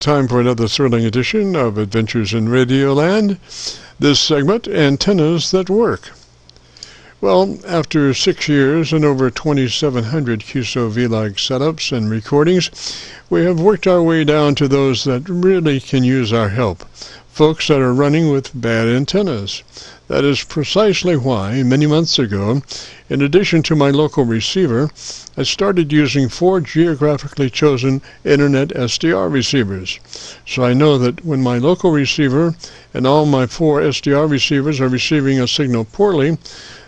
Time for another thrilling edition of Adventures in Radioland. This segment, Antennas That Work. Well, after 6 years and over 2,700 Qso-Vlog setups and recordings, we have worked our way down to those that really can use our help. Folks that are running with bad antennas. That is precisely why, many months ago, in addition to my local receiver, I started using 4 geographically chosen Internet SDR receivers. So I know that when my local receiver and all my 4 SDR receivers are receiving a signal poorly,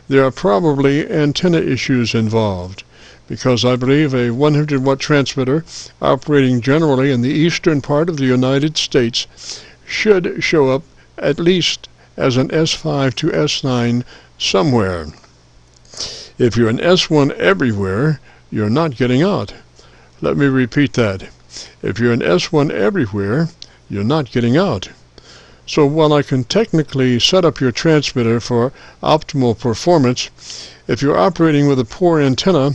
there are probably antenna issues involved, because I believe a 100-watt transmitter operating generally in the eastern part of the United States should show up at least as an S5 to S9 somewhere. If you're an S1 everywhere, you're not getting out. Let me repeat that. If you're an S1 everywhere, you're not getting out. So while I can technically set up your transmitter for optimal performance, if you're operating with a poor antenna,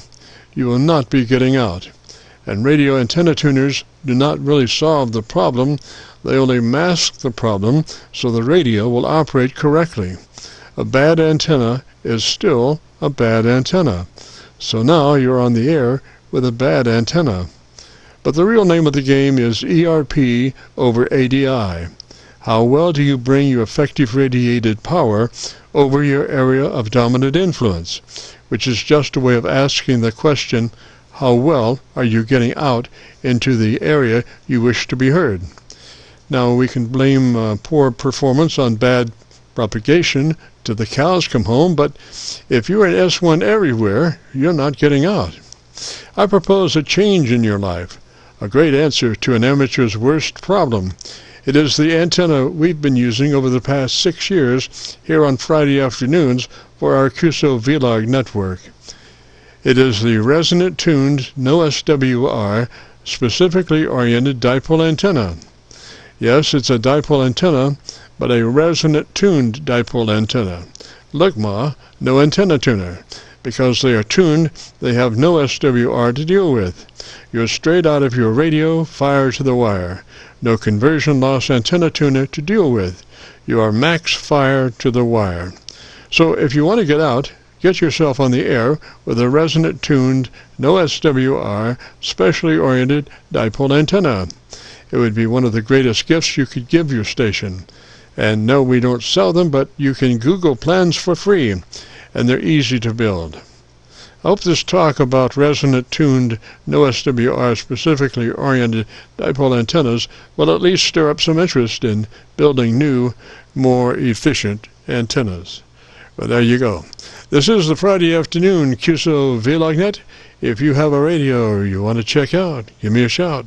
you will not be getting out. And radio antenna tuners do not really solve the problem. They only mask the problem so the radio will operate correctly. A bad antenna is still a bad antenna. So now you're on the air with a bad antenna. But the real name of the game is ERP over ADI. How well do you bring your effective radiated power over your area of dominant influence? Which is just a way of asking the question, how well are you getting out into the area you wish to be heard? Now we can blame poor performance on bad propagation till the cows come home, but if you're an S1 everywhere, you're not getting out. I propose a change in your life, a great answer to an amateur's worst problem. It is the antenna we've been using over the past 6 years here on Friday afternoons for our Qso-Vlog network. It is the resonant-tuned, no SWR, specifically oriented dipole antenna. Yes, it's a dipole antenna, but a resonant-tuned dipole antenna. Look, Ma, no antenna tuner. Because they are tuned, they have no SWR to deal with. You're straight out of your radio, fire to the wire. No conversion loss antenna tuner to deal with. You are max fire to the wire. So if you want to get out, get yourself on the air with a resonant-tuned, no SWR, specially oriented dipole antenna. It would be one of the greatest gifts you could give your station. And no, we don't sell them, but you can Google plans for free, and they're easy to build. I hope this talk about resonant-tuned, no SWR, specifically oriented dipole antennas will at least stir up some interest in building new, more efficient antennas. Well, there you go. This is the Friday afternoon Qso-Vlog net. If you have a radio you want to check out, give me a shout.